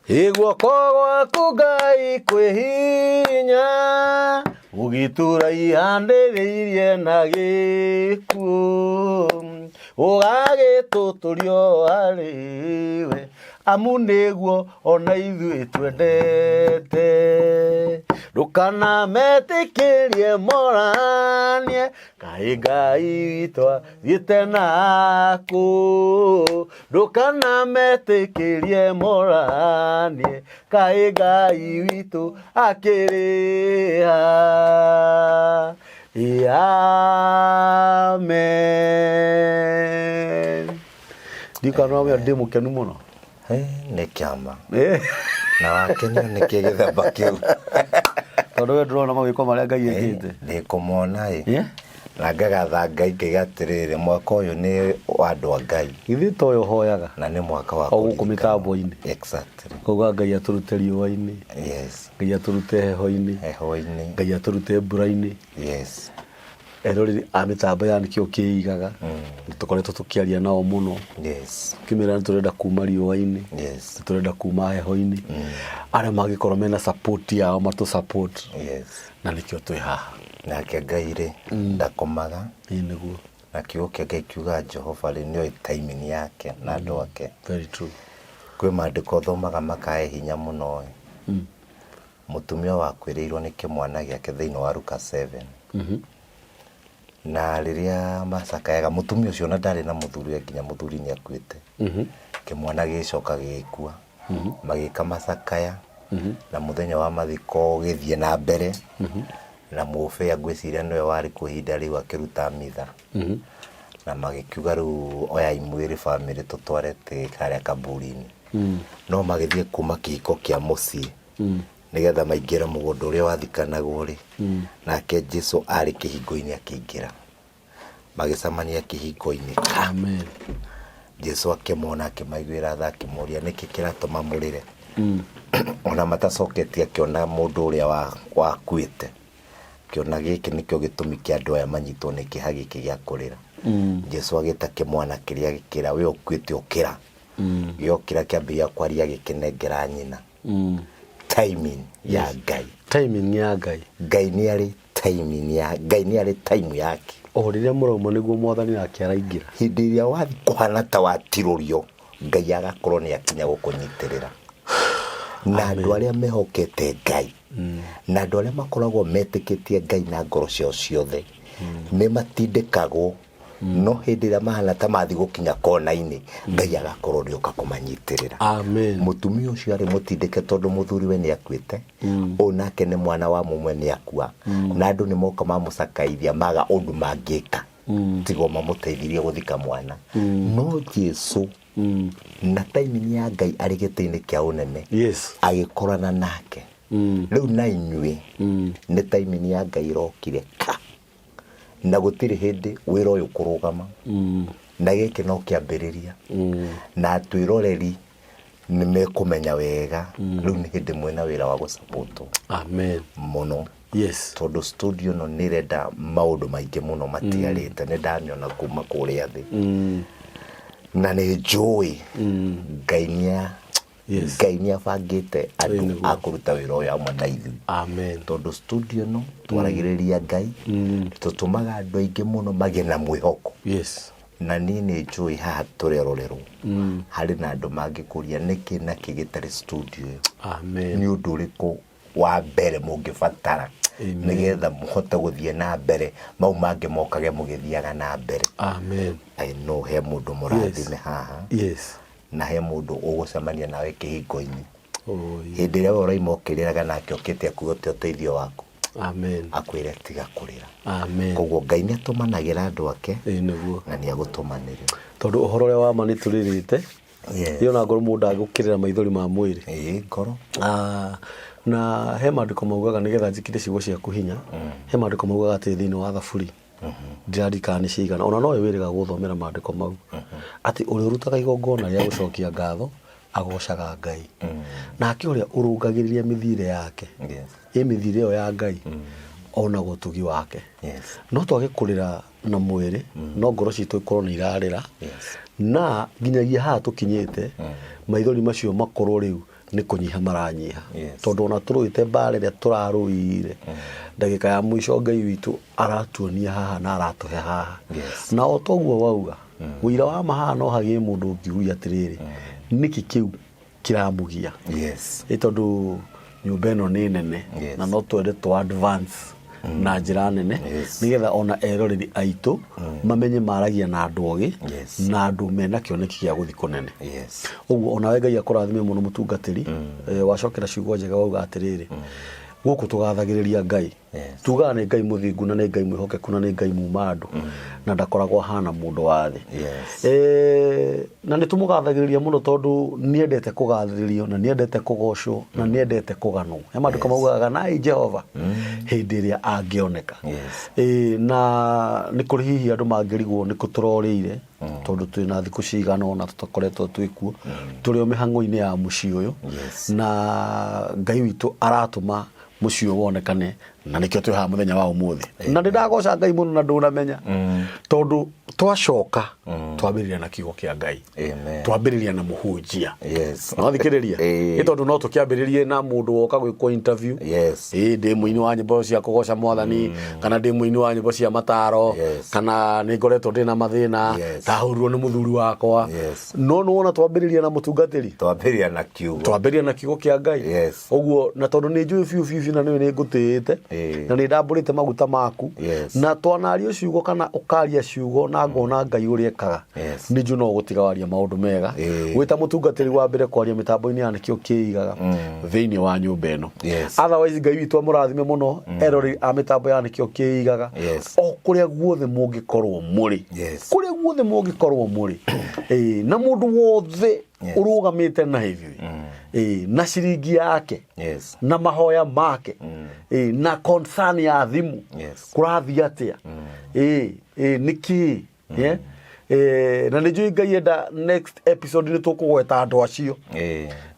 Iguoko gwaku Ngai kwĩhinya ugitura ihandĩrĩirie na gĩkuũ ũgagĩtũtũrio harĩwe amu nĩguo ona ithuĩ twendete ndũkanametĩkĩrie moranie kaĩ Ngai witũ athiĩte nakũ ndũkanametĩkĩrie moranie kaĩ Ngai witũ akĩrĩ ha. Amen. Ndikana wĩ ndĩ mũkenu mũno nĩ kĩama na wakenya nĩ kĩgĩthemba kĩu tondũ we ndũrona mawĩko marĩa Ngai ĩkĩte ndĩkũmona na ngagatha Ngai ngĩgatĩrĩrĩ mwaka ũyũ nĩ wa andũ a Ngai githĩ to yo hoyaga na nĩ mwaka wa gũkũ mĩtambo-inĩ exactly kuga Ngai atũrute riũa-inĩ yes Ngai atũrute heho-inĩ Ngai atũrute mbura-inĩ yes erorĩ a mĩtambo ya nĩkĩo kĩigaga tũkoretwo tũkĩaria nao mũno yes kĩmera nĩtũrenda kuma riũa-inĩ yes tũrenda kuma heho-inĩ arĩa mangĩkorwo mena support yao matũ support yes na nĩkĩo twĩ haha nake Ngai ndakomaga nĩguo na kiugo kĩa Ngai kiuga Jehova nĩoĩ timing yake na andũ ake very true kwĩ maandĩko thomaga makahe hinya mũno mũtumia wakwĩrĩirwo nĩ kĩmwana gĩake thĩinĩ wa Luka 7 na rĩrĩa macakayaga mũtumia ũcio na ndarĩ na mũthuri nginya mũthuri nĩ akuĩte kĩmwana gĩcoka gĩgĩkua magĩka macakaya na mũthenya wa mathiko gĩthiĩ na mbere na mũbĩa ngwĩciria nĩwe warĩ kwa ihinda rĩu akĩruta mitha na magĩkiuga rĩu oya imwĩrĩ bamĩrĩ tũtware harĩa kaburi-inĩ no magĩthiĩ kuma kĩhiko kĩa mũciĩ nĩgetha maingĩre mũgũnda ũrĩa wathikanagwo rĩ nake Jesũ arĩ kĩhingo-inĩ akĩingĩra magĩcamania kĩhingo-inĩ amen Jesũ akĩmona akĩmaiguĩra tha akĩmoria nĩkĩ kĩratũma mũrĩre ona matacoketie akĩona mũndũ ũrĩa wakuĩte kĩona gĩkĩ nĩkĩo gĩtũmi kĩa andũ aya manyitwo nĩ kĩeha gĩkĩ gĩa kũrĩra Jesũ agĩta kĩmwana kĩrĩa gĩkĩra we ũkuĩte ũkĩra gĩokĩra kĩambĩrĩria kwaria gĩkĩnengera nyina timing ya Ngai timing ya Ngai Ngai nĩ arĩ timing ya Ngai nĩ arĩ time yake rĩrĩa mũrauma nĩguo mwathani nake araingĩra hĩndĩ ĩrĩa wathi kũhana ta watirũrio Ngai agakorwo nĩ akinya gũkũnyitĩrĩra na andũ arĩa mehokete Ngai na andũ arĩa makoragwo metĩkĩtie Ngai na ngoro ciao ciothe nĩ matindĩkagwo no hĩndĩ ĩrĩa mahana ta mathi gũkinya kona-inĩ Ngai agakorwo nĩoka kũmanyitĩrĩra amen mũtumia ũcio arĩ mũtindĩke tondũ mũthuriwe nĩ akuĩte onake nĩ mwana wa mũmwe nĩ akua na andũ nĩ moka mamũcakaithia maga ũndũ mangĩka tigo mamũteithirie gũthika mwana no Jesũ na timing ya Ngai arĩ gĩtĩ-inĩ kĩa ũnene agĩkorana nake rĩu na inyuĩ nĩ timing ya Ngai ĩrokire na gũtirĩ hĩndĩ wĩra ũyũ kũrũgama na gĩkĩ no kĩambĩrĩria na twĩroreri nĩ mekũmenya wega rĩu nĩ hĩndĩ mwena wĩra wa gũsapotwo amen mũno tondũ studio no nĩ renda maũndũ maingĩ mũno matigarĩte nĩ ndamĩona kuma kũrĩa thĩ na nĩ njũĩ Ngai nĩ abangĩte andũ akũruta wĩra ũyũ hamwe na ithuĩ tondũ studio no twaragĩrĩria Ngai tũtũmaga andũ aingĩ mũno magĩe na mwĩhoko na niĩ nĩ njũĩ haha tũrerorerwo harĩ na andũ mangĩkũria nĩkĩ na kĩ gĩtarĩ studio nĩ ũndũ ũrĩkũ wa mbere mũngĩbatara nĩgetha mũhote gũthiĩ na mbere mau mangĩ mokage mũgĩthiaga na mbere no he mũndũ mũrathime haha na he mũndũ ũgũcemania nawe kĩhingo-inĩ hĩndĩ ĩrĩa we ũraima ũkĩrĩraga nake okĩte akuote ũteithio waku akwĩre tiga kũrĩra koguo Ngai nĩ atũmanagĩra andũ ake na nĩ agũtũmanĩra tondũ ũhoro ũrĩa wa ma nĩ tũrĩrĩte yona ngoro mũndũ agũkĩrĩra maithori ma mwĩrĩ ngoro na he maandĩko maugaga nĩgetha njĩkĩre ciugo ciaku hinya he maandĩko maugaga atĩ thĩinĩ wa thaburi ndirarikana nĩ cigana ona no wĩrĩga gũthomera maandĩko mau atĩ ũrĩa ũrutaga igongona rĩa gũcokia ngatho agocaga Ngai nake ũrĩa ũrũngagĩrĩria mĩthiĩre yake mĩthiĩre ĩyo ya Ngai ona gũtugi wake no twage kũrĩra na mwĩrĩ no ngoro citũ ikorwo nĩ irarĩra na nginyagia haha tũkinyĩte maithori macio makorwo rĩu nĩ kũnyiha maranyiha tondũ ona tũrũĩte mbara ĩrĩa tũrarũire ndagĩka ya mũico Ngai witũ aratuonia haha na aratũhe haha na o toguo wauga ũira wa mahaha no hagĩe mũndũ ũngĩuria atĩrĩrĩ nĩkĩ kĩu kĩramũgia tondũ nyũmba ĩno nĩ nene na no twende tũ advance na njĩra nene nĩgetha ona eroreri aitũ mamenye maragia na andũ ogĩ na andũ mena kĩoneki gĩa gũthi kũnene ũguo ona we Ngai akũrathime mũno mũtungatĩri wacokera ciugo njega wauga atĩrĩrĩ gũkũ tũgathagĩrĩria Ngai tugaga nĩ Ngai mũthingu na nĩ Ngai mwĩhokeku na nĩ Ngai muma andũ na ndakoragwo hana mũndũ wa thĩ na nĩ tũmũgathagĩrĩria mũno tondũ nĩendete kũgathĩrĩrio na nĩendete kũgocwo na nĩendete kũganwo he maandĩko maugaga nai Jehova hĩndĩ ĩrĩa angĩoneka na nĩ kũrĩ hihi andũ mangĩrigwo nĩ kũtũrorĩire tondũ twĩna thikũ cigana ona tũtakoretwo twĩkuo tũrĩ o mĩhang'o-inĩ ya mũciĩ ũyũ na Ngai witũ aratũma mũciĩ wonekane na nĩkĩo twĩ haha mũthenya wa ũmũthĩ na nĩndagoca Ngai mũno na ndũnamenya tondũ twacoka twambĩrĩria na kiugo kĩa Ngai twambĩrĩria na mũhunjia no thikĩrĩria nĩ tondũ no tũkĩambĩrĩrie na mũndũ woka gwĩkwo interview ndĩ mũini wa nyĩmbo cia kũgoca Mwathani kana ndĩ mũini wa nyĩmbo cia mataro kana nĩ ngoretwo ndĩ na mathĩna ndahũrirwo nĩ mũthuri wakwa no nĩwona twambĩrĩria na mũtungatĩri twambĩrĩria na kiugo kĩa Ngai ũguo na tondũ nĩ njũĩ biũ na nĩ ngũtĩĩte na nĩ ndambũrĩte maguta maku na twanario ciugo kana ũkaria ciugo na ngona Ngai ũrĩa ekaga nĩ njũ no gũtiga waria maũndũ mega gwĩta mũtungatĩri wa mbere kwaria mĩtambo-inĩ ya nĩkĩo kĩigaga thĩinĩ wa nyũmba ĩno otherwise Ngai witũ amũrathime mũno eroreri a mĩtambo ya nĩkĩo kĩigaga o kũrĩa guothe mũngĩkorwo mũrĩ na mũndũ wothe ũrũgamĩte na ithuĩ na ciringi yake na mahoya make na concern ya thimũ kũrathiĩ atĩa nĩkĩ na nĩ njũĩ Ngai enda next episode nĩ tũkũgweta andũ acio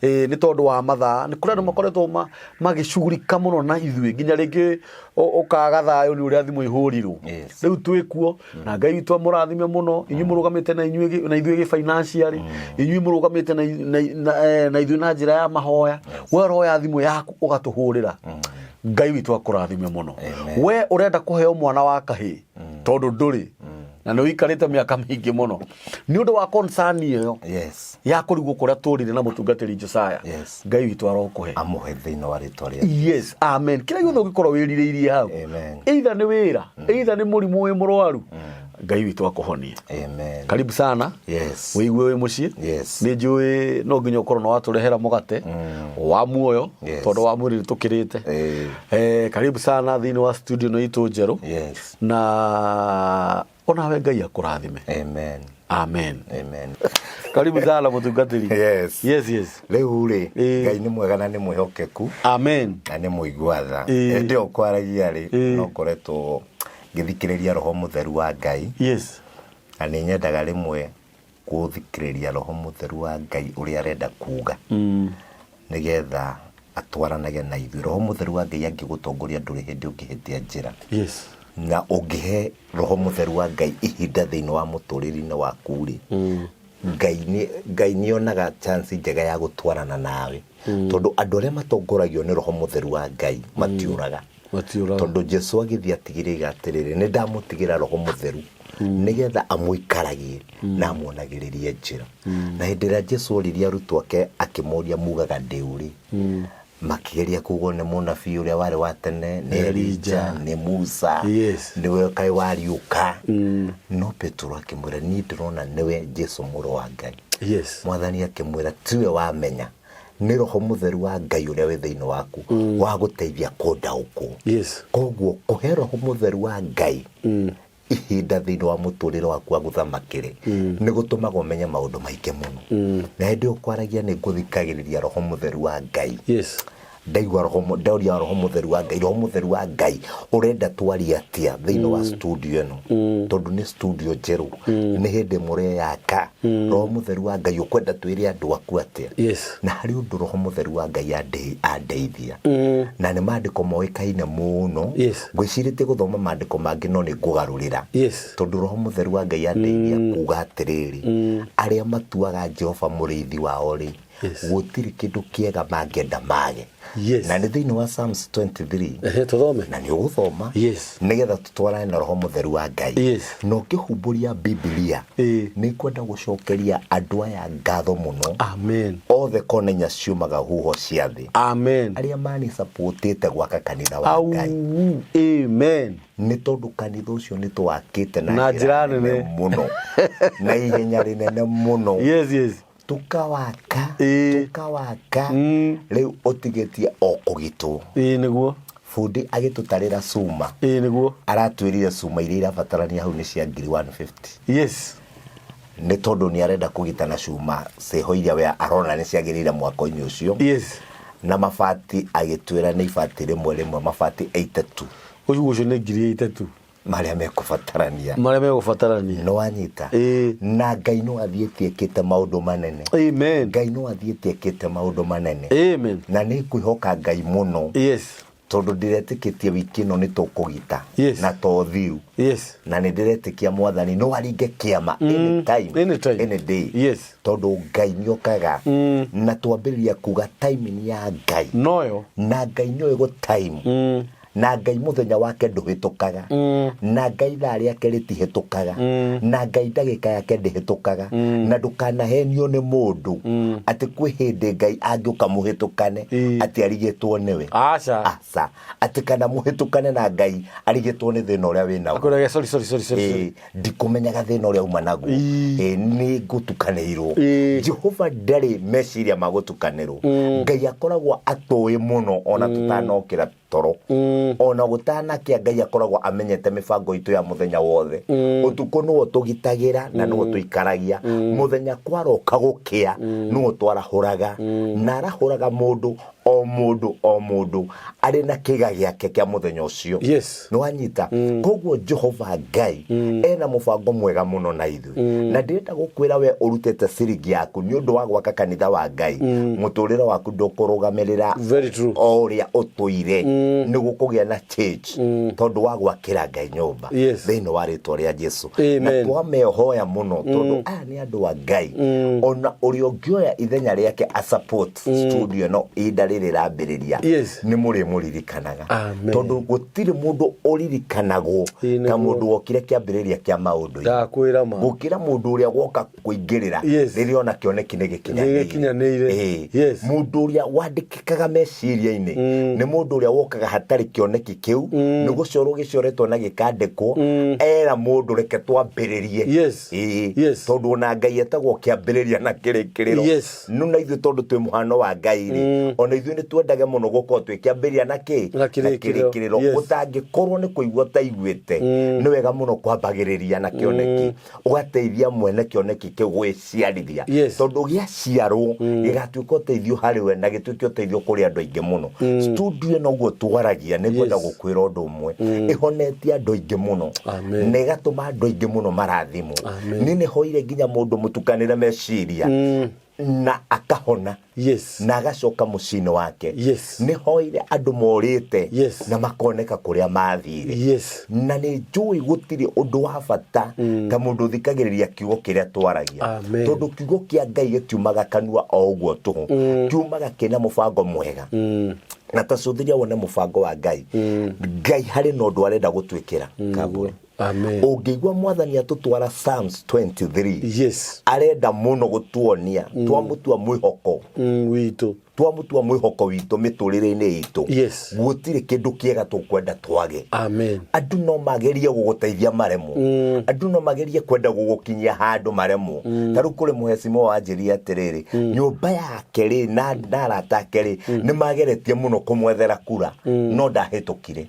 nĩ tondũ wa mathaa nĩ kũrĩ andũ makoretwo magĩcugurika mũno na ithuĩ nginya rĩngĩ ũkaga thayũ nĩ ũrĩa thimũ ihũrirwo rĩu twĩkuo na Ngai witũ amũrathime mũno inyuĩ mũrũgamĩte na ithuĩ financially inyuĩ mũrũgamĩte na ithuĩ na njĩra ya mahoya we roya thimũ yaku ũgatũhũrĩra Ngai witũ akũrathime mũno we ũrenda kũheo mwana wa kahĩĩ tondũ ndũrĩ na nĩ ũikarĩte mĩaka mĩingĩ mũno nĩ ũndũ wa concern ĩyo ya kũrigwo kũrĩa tũrire na mũtungatĩri Josiah Ngai witũ arokũhe amũhe thĩinĩ wa rĩtwa rĩake amen kĩrĩa gĩothe ũngĩkorwo wĩrirĩirie hau either nĩ wĩra either nĩ mũrimũ wĩ mũrwaru Ngai witũ akũhonie karibu sana wĩigue wĩ mũciĩ nĩ njũĩ no nginya ũkorwo na watũrehera mũgate wa muoyo tondũ wa mwĩrĩ tũkĩrĩte karibu sana thĩinĩ wa studio ĩno itũ njerũ na onawe Ngai akũrathime amen karibu sana mũtungatĩri rĩu rĩ Ngai nĩ mwega na nĩ mwĩhokeku na nĩ mũigua tha hĩndĩ ĩyo kwaragia rĩ no ngoretwo ngĩthikĩrĩria roho mũtheru wa Ngai na nĩ nyendaga rĩmwe gũthikĩrĩria roho mũtheru wa Ngai ũrĩa arenda kuga nĩgetha atwaranage na ithuĩ roho mũtheru wa Ngai angĩgũtongoria ndũrĩ hĩndĩ ũngĩhĩtia njĩra na ũngĩhe roho mũtheru wa Ngai ihinda thĩinĩ wa mũtũrĩre-inĩ waku rĩ Ngai nĩonaga chance njega ya gũtwarana nawe tondũ andũ arĩa matongoragio nĩ roho mũtheru wa Ngai matiũraga tondũ Jesu agĩthiĩ atigĩrĩire atĩrĩrĩ nĩ ndamũtigĩra roho mũtheru nĩgetha amũikaragie na amuonagĩrĩrie njĩra na hĩndĩ ĩrĩa Jesu oririe arutwo ake akĩmoria mugaga ndĩ ũrĩ makĩgeria kugwo nĩ mũnabii ũrĩa warĩ wa tene nĩ Elija nĩ Musa nĩwe kaĩ wariũka no Petro akĩmwĩra niĩ ndĩrona nĩwe Jesu mũrũ wa Ngai Mwathani akĩmwĩra tiwe wamenya nĩ roho mũtheru wa Ngai ũrĩa wĩ thĩinĩ waku wa gũteithia kũndaũkwo koguo kũhe roho mũtheru wa Ngai ihinda thĩinĩ wa mũtũrĩre waku wa gũthamakĩre nĩ gũtũmaga ũmenye maũndũ maingĩ mũno na hĩndĩ ĩyo kwaragia nĩ ngũthikagĩrĩria roho mũtheru wa Ngai ndaigua roho mũtheru wa Ngai roho mũtheru wa Ngai ũrenda twarie atĩa thĩinĩ wa studio ĩno tondũ nĩ studio njerũ nĩ hĩndĩ mũreyaka roho mũtheru wa Ngai ũkwenda twĩre andũ aku atĩa na harĩ ũndũ roho mũtheru wa Ngai andeithia na nĩ maandĩko moĩkaine mũno ngwĩcirĩtie gũthoma maandĩko mangĩ no nĩ ngũgarũrĩra tondũ roho mũtheru wa Ngai andeithia kuga atĩrĩrĩ arĩa matuaga Jehova mũrĩithi wao rĩ gutiri kindu kiega mangenda mage na nĩ thĩinĩ wa Psalms 23 tuthome na nĩ ũgũthoma nĩgetha tutwarane na roho mũtheru wa Ngai no kĩhumburia Biblia nĩ kwenda gũcokeria andũ aya ngatho mũno othe konenya ciumaga huho cia thĩ arĩa mani supportete gwaka kanitha wa Ngai nĩ tondũ kanitha ũcio nĩ twakĩte na njĩra nene mũno na ihenya rĩnene mũno tukawaka rĩu ũtigetie o kũgitwo nĩguo fundi agĩtũtarĩra cuma nĩguo aratwĩrire cuma iria irabatarania hau nĩ cia 150 nĩ tondũ nĩ arenda kũgitana cuma ciho iria we arona nĩ ciagĩrĩire mwako-inĩ ũcio na mabati agĩtwĩra nĩ ibati rĩmwe mabati 82 ũcio nĩ 382 marĩa mekubatarania no wanyita na Ngai no athiĩte ekĩte maũndũ manene Ngai no athiĩte ekĩte maũndũ manene na nĩ kwĩhoka Ngai mũno tondũ ndiretĩkĩtie wiki ĩno nĩ tũkũgita na tothiu na nĩ ndiretĩkia mwathani no aringe kĩama any day tondũ Ngai nĩ okaga na twambĩrĩria kuga timing ya Ngai na Ngai nĩ ego time na Ngai muthenya wake ndũhĩtũkaga na Ngai thaa rĩake rĩtihĩtũkaga na Ngai ndagĩka yake ndĩhĩtũkaga na ndũkanahenio nĩ mũndũ atĩ kwĩ hĩndĩ Ngai angĩũka mũhĩtũkane atĩ arigĩtwo nĩwe aca atĩ kana mũhĩtũkane na Ngai arigĩtwo nĩ thĩna ũrĩa wĩnaguo sorry ndikũmenyaga thĩna ũrĩa uma naguo nĩ ngũtukanĩirwo Jehova ndarĩ meciria magũtukanĩrwo Ngai akoragwo atũĩ mũno ona tũtanokĩra toro ona gũtanakĩa Ngai akoragwo amenyete mĩbango itũ ya mũthenya wothe ũtukũ nĩwo tũgitagĩra na nĩwo tũikaragia mũthenya kwaroka gũkĩa nĩwo twarahũraga na arahũraga mũndũ o mũndũ arĩ na kĩga gĩake kĩa mũthenya ũcio nĩ wanyita koguo Jehova Ngai ena mũbango mwega mũno na ithuĩ na ndĩrenda gũkwĩra we ũrutĩte ciringi yaku nĩ ũndũ wa gwaka kanitha wa Ngai mũtũrĩre waku ndũkũrũgamĩrĩra o ũrĩa ũtũire nĩ gũkũgĩa na change tondũ wa gwakĩra Ngai nyũmba thĩinĩ wa rĩtwa rĩa Jesũ na twamehoya mũno tondũ aya nĩ andũ a Ngai ona ũrĩa ũngĩoya ithenya rĩake a support studio no rĩrĩ rambĩrĩria nĩ mũrĩririkanaga tondũ gũtirĩ mũndũ ũririkanagwo ta mũndũ wokire kĩambĩrĩria kĩa maũndũ gũkĩra mũndũ ũrĩa woka kũingĩrĩra rĩrĩa ona kĩoneki nĩ gĩkinyanĩire mũndũ ũrĩa wandĩkĩkaga meciria-inĩ nĩ mũndũ ũrĩa wokaga hatarĩ kĩoneki kĩu nĩ gũcorwo gĩcoretwo na gĩkandĩkwo era mũndũ reke twambĩrĩrie tondũ ona Ngai etagwo kĩambĩrĩria na kĩrĩkĩrĩro nuna ithuĩ tondũ twĩ mũhano wa Ngai ona ithuĩ nĩ twendage mũno gũkorwo twĩkĩambĩrĩria na kĩrĩkĩrĩro ũtangĩkorwo nĩ kũigua ta iguĩte nĩ wega mũno kwambagĩrĩria na kĩoneki ũgateithia mwene kĩoneki kĩu gwĩciarithia tondũ gĩaciarwo gĩgatuĩka ũteithio harĩ we na gĩtuĩke ũteithio kũrĩ andũ aingĩ mũno studio ĩno ũguo twaragia nĩ kwenda gũkwĩra ũndũ ũmwe ĩhonetie andũ aingĩ mũno na ĩgatũma andũ aingĩ mũno marathimwo nĩ nĩhoire nginya mũndũ mũtukanĩre meciria na akahona na agacoka mũciĩ wake nĩ hoire andũ morĩte na makoneka kũrĩa mathire na nĩ njũĩ gũtirĩ ũndũ wa bata ta mũndũ thikagĩrĩria kiugo kĩrĩa twaragia tondũ kiugo kĩa Ngai gĩtiumaga kanua o ũguo tũhũ kiumaga kĩna mũbango mwega na tacũthĩria wone mũbango wa Ngai Ngai harĩ na ũndũ arenda gũtwĩkĩra kaburi ũngĩigua mwathani atũtwara Psalms 23 arenda mũno gũtuonia twamũtua mwĩhoko witũ twamũtua mwĩhoko witũ mĩtũrĩre-inĩ itũ gũtirĩ kĩndũ kĩega tũkwenda twage andũ no magerie gũgũteithia maremwo andũ no magerie kwenda gũgũkinyia handũ maremwo tarũ kũrĩ mũhecimo wanjĩria atĩrĩrĩ nyũmba yake rĩ na arata ake rĩ nĩ mageretie mũno kũmwethera kura no ndahĩtũkire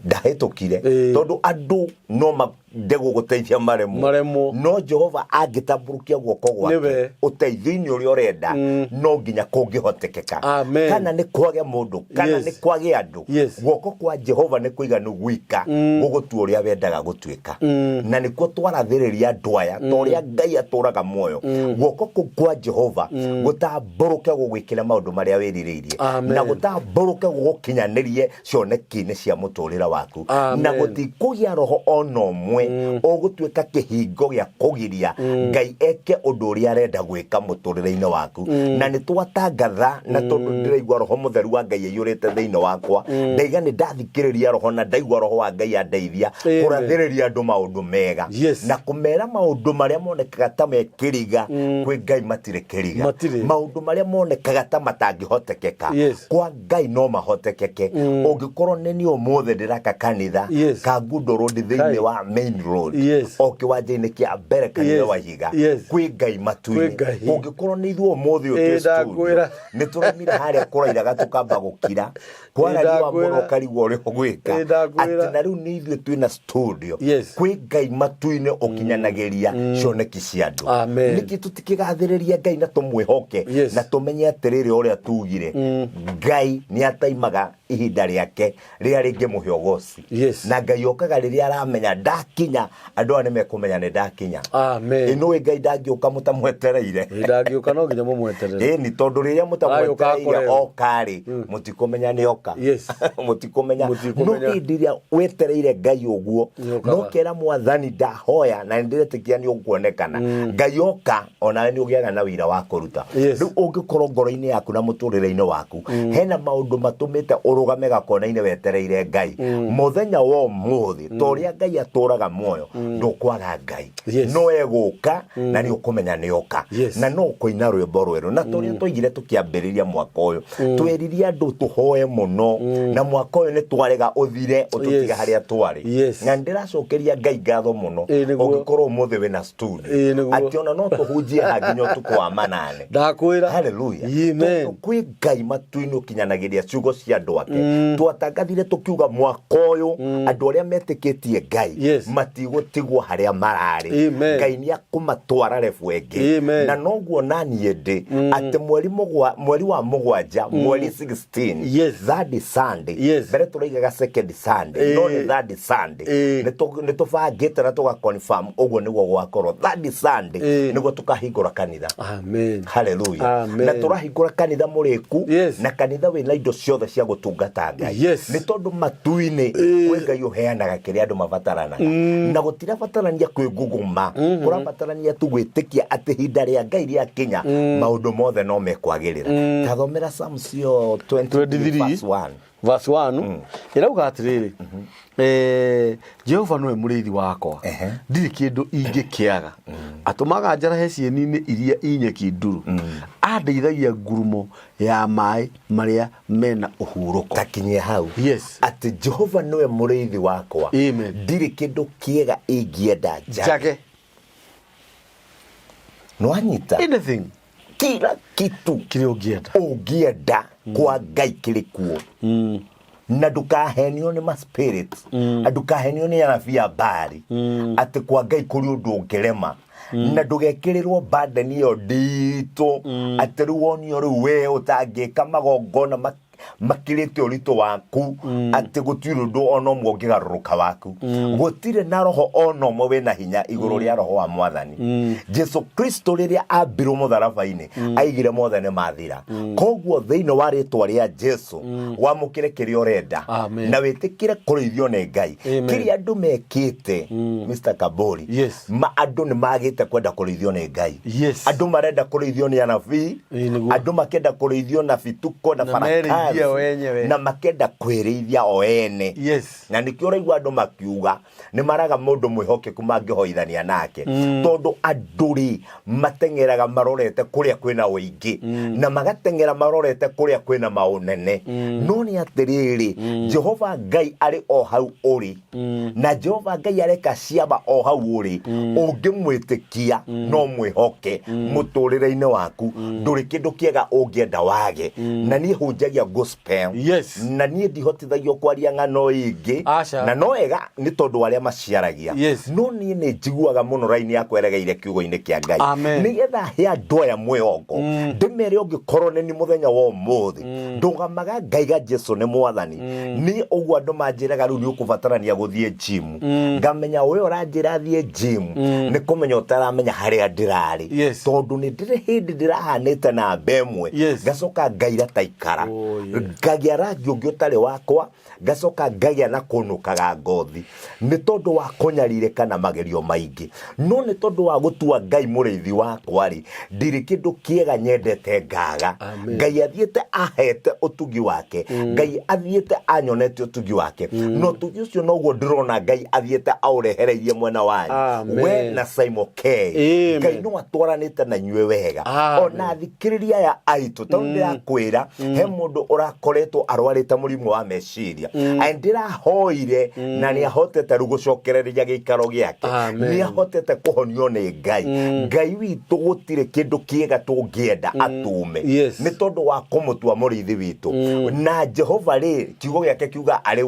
ndahĩtũkire tondũ andũ no mende gũgũteithia maremwo no Jehova angĩtambũrũkia guoko gwake ũteithio-inĩ ũrĩa ũrenda no nginya kũngĩhotekeka kana nĩ kwage mũndũ kana nĩ kwage andũ guoko kwa Jehova nĩ kũiganu gwika gũgũtua ũrĩa wendaga gũtuĩka na nĩkuo twarathĩrĩria andũ aya torĩa Ngai atũraga muoyo guoko kwa Jehova gũtambũrũke gũgwĩkĩra maũndũ marĩa wĩrirĩirie na gũtambũrũke gũgũkinyanĩrie cioneki-inĩ cia mũtũrĩre waku na gũtikũgĩa roho ona ũmwe imwe ugutuika kihingo gya kugiria Ngai eke undu uria arenda gwika muturire-ini waku na ni twatangatha na tondu ndiraigua roho mutheru wa Ngai yurite thiini wakwa ndaiga ni ndathikiriria roho na ndaigua roho wa Ngai andeithia kurathiriria andu maundu mega na kumera maundu maria monekaga ta mekiriga kwi Ngai matire kiriga maundu maria monekaga ta matangihotekeka kwa Ngai no mahotekeke ungikorwo ni umuthe ndiraka kanitha ka Gundo Road thiini wa Main Road o kiwanja-ini kia mbere kanitha wa higa kwi Ngai matu-ini ungikorwo ni ithuĩ umuthe utu studio ni turamira haria kurairaga tukamba gukira kwaragiwa muno karigwo uri gwika ati na riu ni ithuĩ twina studio kwi Ngai matu-ini ukinyanagiria cioneki cia andu niki tutikigathiriria Ngai na tumwihoke na tumenye atiriri uria tugire Ngai ni ataimaga ihinda riake riria ringi muhe ugoci na Ngai okaga riria aramenya ndakinya andu ane mekumenya ni ndakinya ino Ngai ndangioka mutamwetereire ndangioka no nginya mumweterere ni tondu riria mutamwetereire okari mutikumenya ni oka mutikumenya no ndiria wetereire Ngai uguo no kera mwathani ndahoya na ndiretikia ni uguonekana Ngai oka ona ni ugiaga na wira wa kuruta riu ungikorwo ngoro-ini yaku na muturire-ini waku hena maundu matumite urugame gakona-ini wetereire Ngai muthenya wa umuthi toria Ngai aturaga muoyo ndukwaga Ngai no eguka na ni ukumenya ni oka na no kuina rwimbo rweru na toria twaigire tukiambiriria mwaka uyu tweririe andu tuhoe muno na mwaka uyu ni twarega uthire ututiga haria twari na ndiracokeria Ngai ngatho muno ungikorwo umuthi wina studio ati ona no tuhunjie hanginya utuku wa manane ndakwira haleluya amen kwi Ngai matu-ini ukinyanagiria ciugo cia andu ake twatangathire tukiuga mwaka uyu andu aria metikitie Ngai matigutigwo haria marari Ngai ni akumatwara refu engi na noguo nanie ndi ati mweri wa mugwanja mweri 16 that Sunday mbere turaigaga second Sunday no ni that Sunday ni tubangite na tuga confirm uguo niguo gwakorwo that Sunday niguo tukahingura kanitha amen haleluya na turahingura kanitha muriku na kanitha wina indo ciothe cia gutungata Ngai ni tondu matu-ini kwi Ngai uheanaga kiria andu mabataranaga na gutira batarania kwiguguma kurabatarania tu gwitikia ati hinda ria Ngai ria kinya maundu mothe no mekwagirira tathomera Psalms 23 verse 1 irauga atiriri Jehova nowe murithi wakwa ndiri kindu ingikiaga atumaga njarahe cieni-ini iria inyeki nduru andeithagia ngurumo ya mai maria mena uhuruko takinye hau ati Jehova nowe murithi wakwa ndiri kindu kiega ingienda njage no anyita anything kila kitu kile ungienda kwa Ngai kirikuo na ndukahenio ni ma spirit ndukahenio ni anafia bari ati kwa Ngai kuri undu ungerema na ndugekirirwo burden iyo ndito ati ruonio ruwe utangika magongona makirite urito waku ati gutire ndu ono mwogigaruruka waku gutire na roho ono mwe wena hinya iguru ria roho wa mwathani Jesu Kristo riria ambirwo mutharaba-ini aigire mothe ni mathira koguo thiini wa ritwa ria Jesu wamukire kiria urenda na witikire kurithio ni Ngai kiria andu mekite Mr. Kabori ma andu ni magite kwenda kurithio ni Ngai andu marenda kurithio ni anabii andu makenda kurithio na fituko na faraka na makenda kwirithia o ene na nikio uraigua andu makiuga ni maraga mundu mwihokeku mangihoithania nake tondu anduri matengeraga marorete kuria kwina uingi na magatengera marorete kuria kwina maunene no ni atiriri Jehova Ngai ari o hau uri na Jehova Ngai areka ciaba o hau uri ungimwitikia no mwihoke muturire-ini waku nduri kindu kiega ungienda wage na ni hunjagia gospel na ni ndihotithagio kwaria ngano ingi na no ega ni tondu aria maciaragia no ni njiguaga muno raini ya kweregeire kiugo-ini kia Ngai nigetha he andu aya mwiongo ndimere ungikorwo ni muthenya wa umuthi ndugamaga Ngai ga Jesu ni mwathani ni uguo andu manjiraga riu ni ukubatarania guthie gym ngamenya we uranjira thie gym ni kumenya utaramenya haria ndirari tondu ni ndire hindi ndirahanite na mbemwe gacoka ngaira taikara ngagĩa rangi ũngĩ ũtarĩ wakwa, ngacoka ngagĩa na kũnũkaga ngothi, nĩ tondũ wa kũnyarirĩka na magerio maingĩ. No nĩ tondũ wa gũtua Ngai mũrĩithi wakwa rĩ, ndirĩ kĩndũ kĩega nyendete ngaga. Ngai athiĩte ahete ũtugi wake, Ngai athiĩte anyonete ũtugi wake, no ũtugi ũcio noguo ndĩrona Ngai athiĩte aũrehereirie mwena wanyu, we na Simon K. Ngai no atwaranĩte na inyuĩ wega, ona thikĩrĩria ya aitũ. Tondũ ndĩrakwĩra he mũndũ ũrakoretwo arwarĩte mũrimũ wa meciria, ndĩrahoire na nĩ ahotete rĩu gũcokereria gĩikaro gĩake, nĩ ahotete kũhonio nĩ Ngai. Ngai witũ gũtirĩ kĩndũ kĩega tũngĩenda atume, nĩ tondũ wa kũmũtua mũrĩithi witũ. Na Jehova rĩ, kiugo gĩake kiuga arĩ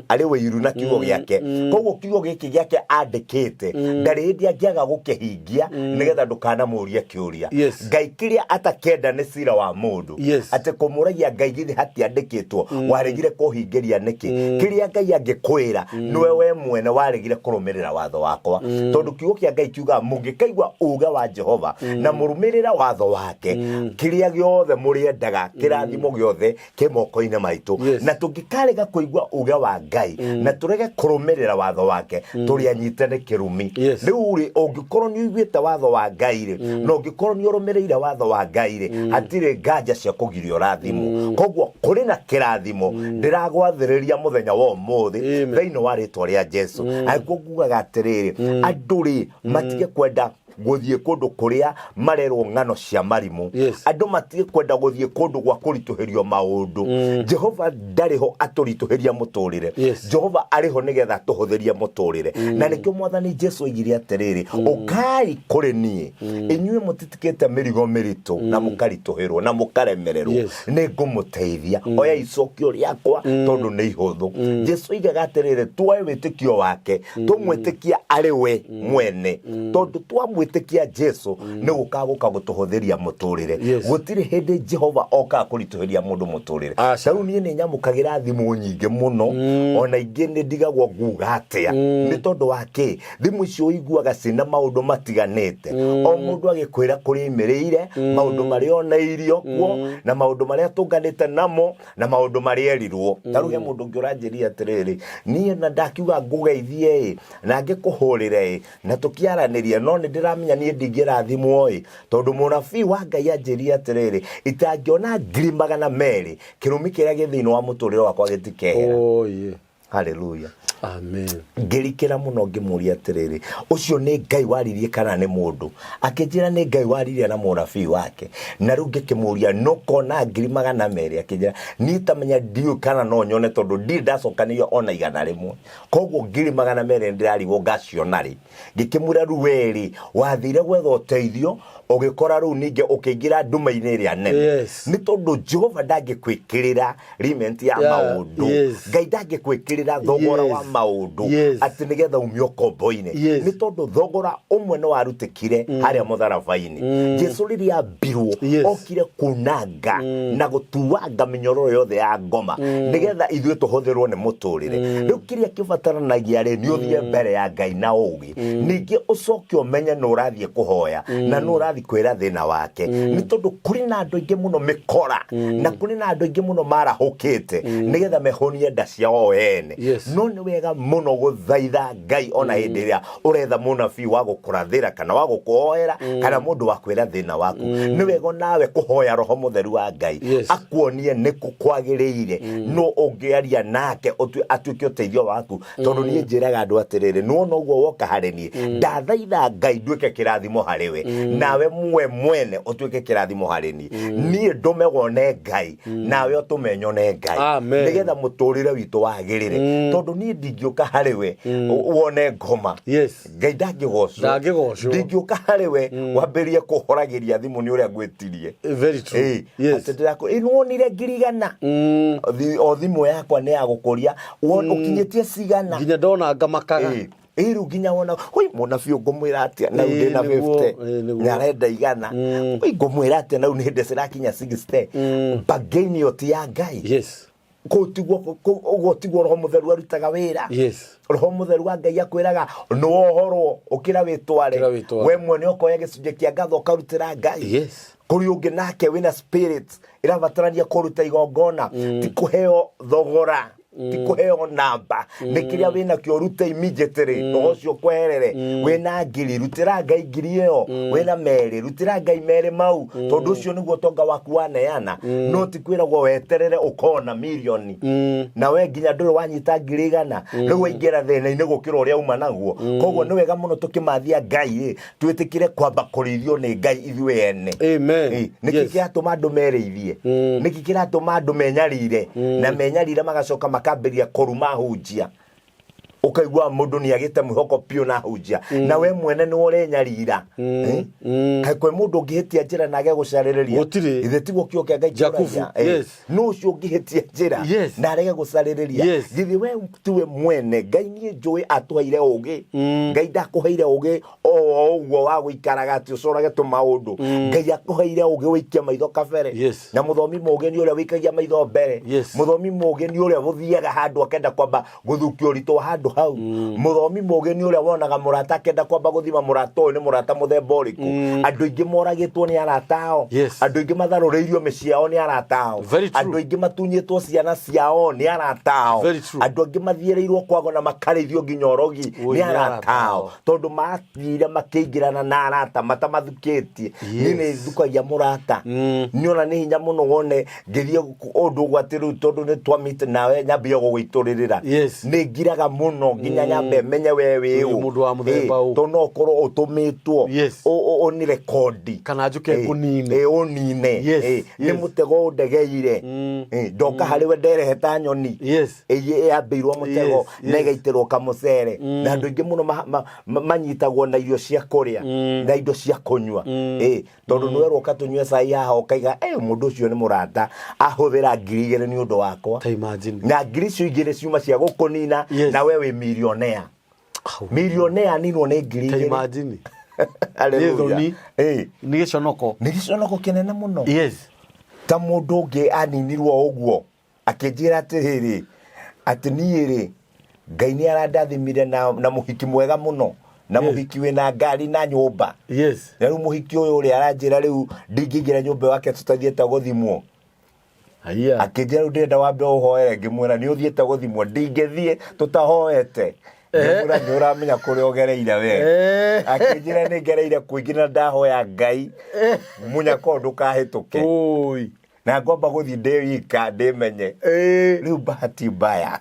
wĩiru na kiugo gĩake. Koguo kiugo gĩkĩ gĩake andĩkĩte, ndarĩ hĩndĩ angĩaga gũkĩhingia nĩgetha ndũkanamũrie kĩũria. Ngai kĩrĩa atakenda nĩ cira wa mũndũ, atĩ kũmũragia Ngai githĩ hatiandĩkĩtwo waregire kũhingĩria nĩkĩ? Kĩrĩa Ngai angĩkwĩra nĩwe we mwene waregire kũrũmĩrĩra watho wakwa. Tondũ kiugo kĩa Ngai kiuga mũngĩkaigua uge wa Jehova na mũrũmĩrĩra watho wake, kĩrĩa gĩothe mũrĩendaga, kĩrathimo gĩothe kĩ moko-inĩ maitũ. Na tũngĩkarega kũigua uge wa Ngai na tũrege kũrũmĩrĩra watho wake, tũrĩ anyite nĩ kĩrumi. Rĩu rĩ, ũngĩkorwo nĩ ũiguĩte watho wa Ngai rĩ, na ũngĩkorwo nĩ ũrũmĩrĩire watho wa Ngai rĩ, hatirĩ nganja cia kũgirio rathimo. Koguo kũrĩ na kĩrathimo ndĩragwathĩrĩria mũthenya wa ũmũthĩ thĩinĩ wa rĩtwa rĩa Jesu. Agĩkwo ngugaga atĩrĩrĩ, andũ rĩ matige kwenda gũthiĩ kũndũ kũrĩa marerwo ng'ano cia marimũ. Andũ matige kwenda gũthiĩ kũndũ gwa kũritũhĩrio maũndũ. Jehova ndarĩ ho atũritũhĩria mũtũrĩre, Jehova arĩ ho nĩgetha tũhũthĩrie mũtũrĩre. Na nĩkĩo Mwathani Jesu oigire atĩrĩrĩ, ũkai kũrĩ niĩ inyuĩ mũtitikĩte mĩrigo mĩritũ na mũkaritũhĩrwo na mũkaremererwo, nĩ ngũmũteithia. Oya icokio rĩakwa tondũ nĩ ihũthũ. Jesu oigaga atĩrĩrĩ, tuoe wĩtĩkio wake, tũmwĩtĩkia arĩ we mwene, tondũ twamwĩtĩkia Jesu nĩ gũka gũtũhũthĩria mũtũrĩre. Gũtirĩ hĩndĩ Jehova okaga kũritũhĩria mũndũ mũtũrĩre. Rĩu niĩ nĩ nyamũkagĩra thimũ nyingĩ mũno, ona ingĩ nĩ ndigagwo nguga atĩa. Nĩ tondũ wa kĩ? Thimũ icio ũiguaga ciĩna maũndũ matiganĩte, o mũndũ agĩkwĩra kũrĩa aimĩrĩire, maũndũ marĩa oneirio kuo, na maũndũ marĩa tũnganĩte namo, na maũndũ marĩa erirwo. Ta rĩu he mũndũ ũngĩ ũranjĩria atĩrĩrĩ, niĩ na ndakiuga ngũgeithie na ngĩkũhũrĩre na tũkĩaranĩria, no nĩ ndĩramenya niĩ ndingĩrathimwo tondũ mũnabii wa Ngai anjĩria atĩrĩrĩ, itangĩona 200,000 kĩrumi kĩrĩa gĩ thĩinĩ wa mũtũrĩre wakwa gĩtikehera. Haleluya. Amen. Ngĩrikĩra mũno ngĩmũria atĩrĩrĩ, ũcio nĩ Ngai waririe kana nĩ mũndũ? Akĩnjĩra nĩ Ngai waririe na mũnabii wake. Na rĩu ngĩkĩmũria no kona 200,000, akĩnjĩra niĩ tamenya ndiũ kana no nyone tondũ ndirĩ ndacokanĩrio ona 100. Koguo 200,000 ndĩrarigwo ngaciona rĩ. Ngĩkĩmwĩra rĩu werĩ wathire gwetha ũteithio ũgĩkora rĩu ningĩ ũkĩingĩra nduma-inĩ ĩrĩa nene. Nĩ tondũ Jehova ndangĩkwĩkĩrĩra limit ya maũndũ. Ngai ndangĩkwĩkĩrĩra thogora wa maũndũ atĩ nĩgetha umio kombo-inĩ. Nĩ tondũ thogora ũmwe nĩ warutĩkire harĩa mũtharaba-inĩ. Jesu rĩrĩa ambirwo okire kunanga na gũtuanga mĩnyororo yothe ya ngoma nĩgetha ithuĩ tũhũthĩrwo nĩ mũtũrĩre. Rĩu kĩrĩa kĩbataranagia rĩ, nĩ ũthiĩ mbere ya Ngai na ũũgĩ, ningĩ ũcoke ũmenye nĩ ũrathiĩ kũhoya na nĩ ũrathiĩ kwĩra thĩna wake. Nĩ tondũ kũrĩ na andũ aingĩ mũno mĩkora na kũrĩ na andũ aingĩ mũno marahũkĩte nĩgetha mehonie nda ciao ene. No nĩ wega mũno gũthaitha Ngai ona hĩndĩ ĩrĩa ũretha mũnabii wa gũkũrathĩra kana wa gũkũhoera kana mũndũ wa kwĩra thĩna waku. Nĩ wega nawe kũhoya Roho Mũtheru wa Ngai akuonie nĩkũ kwagĩrĩire, no ũngĩaria nake atuĩke ũteithio waku. Tondũ niĩ njĩraga andũ atĩrĩrĩ, nĩwona ũguo woka harĩ niĩ, ndathaitha Ngai nduĩke kĩrathimo harĩ we, nawe mwene ũtuĩke kĩrathimo harĩ niĩ. Niĩ ndũme wone Ngai nawe ũtũme nyone Ngai, nĩgetha mũtũrĩre witũ wagĩrĩre. Tondũ niĩ ndingĩũka harĩ we wone ngoma, Ngai ndangĩgocwo. Ndingĩũka harĩ we wambĩrie kũhoragĩria thimũ nĩ ũrĩa ngwĩtirie. Atĩ ndĩrakwo nĩwonire 100,000 o thimũ yakwa nĩ ya gũkũria, ũkinyĩtie cigana? Nginya ndona ngamakaga. Rĩu nginya wona mũnabii ngũmwĩra atĩa na ndĩ na 50 nĩ arenda 100, ngũmwĩra atĩa na nĩ ndĩrakinya 60. Bagaini oti ya Ngai. Ũguo tiguo Roho Mũtheru arutaga wĩra. Roho Mũtheru wa Ngai akwĩraga nĩwohorwo ũkĩra wĩtware, we mwene ũkoya gĩcunjĩ kĩa ngatho ũkarutĩra Ngai. kuri ungi nake wina spirits irabatarania kuruta igongona ti kuheo thogora ti kuheo namba nikiria wina kio rute immediately ucio kwerere wina ngiri rutira ngai ngiri iyo wina meri rutira ngai meri mau tondu ucio niguo tonga waku waneana no ti kwiragwo weterere ukona milioni na we nginya nduri wanyita ngiri gana riu waingira thina-ini gukira uria uma naguo koguo ni wega muno tukimathia ngai twitikire kwamba kurithio ni ngai ithuĩ ene amen niki kiratuma andu merithie niki kiratuma andu menyarire na menyarire magacoka makambiria kuruma hunjia ukaigwa mundu ni agite mwihoko pio na hunjia na we mwene ni urenyarira kai kwe mundu ngihitia njira na age gucaririria ithe tiguo kio kia ngai Jakubu no ucio ngihitia njira na arege gucaririria githi we tuwe mwene ngai ni njui atuheire ugi ngai ndakuheire ugi o uguo wa guikaraga ati ucorage tu maundu ngai akuheire ugi wikia maitho kabere na muthomi mugi ni uria wikagia maitho mbere muthomi mugi ni uria guthiaga handu akenda kwamba guthukio uritu handu hau muthomi mugi ni uria wonaga murata akenda kwamba guthima murata uyu ni murata muthemba uriku andu ingi moragitwo ni aratao andu ingi matharureirio miciao ni aratao andu ingi matunyitwo ciana ciao ni aratao andu ingi mathiereirwo kwago na makarithio nginya orogi ni aratao tondu mathire makiingirana na arata matamathukitie ni thukagia murata ni ona ni hinya muno wone ngithie undu gwatiru tondu ni twamite nawe nyambia gugwituririra ni ngiraga muno nginya nyambe menye wewe mundu wa muthemba u tono okoro utumitwo o ni rekodi kana njuke kunine unine ni mutego undegeire ndoka hariwe ndereheta nyoni yambirwo mutego na igaitirwo kamucere na andu ingi muno manyitagwo na irio cia kuria na indo cia kunywa tondu niwe roka tunywe cai haha ukaiga mundu ucio ni murata ahuthira ngiri igiri ni undu wakwa na ngiri cio igiri ciuma cia gukunina na wewe millionaire ninwo ni ngiri igiri imagine Hallelujah. Ni giconoko kinene muno ta mundu ungi aninirwo uguo akinjira atiriri ati niiri ngai ni arandathimire na muhiki mwega muno na muhiki wina ngari na nyumba na riu muhiki uyu uri aranjira riu ndingingira nyumba wake tutathiete guthimwo akinjira riu ndenda wambe uhoere ngimwira ni uthiete guthimwo ndingithie tutahoete ngimwira ni uramenya kuria ugereire we akinjira ni ngereire kuingira ndahoya ngai munya kondu kahituke na ngomba guthi ndewika ndimenye riu bahati mbaya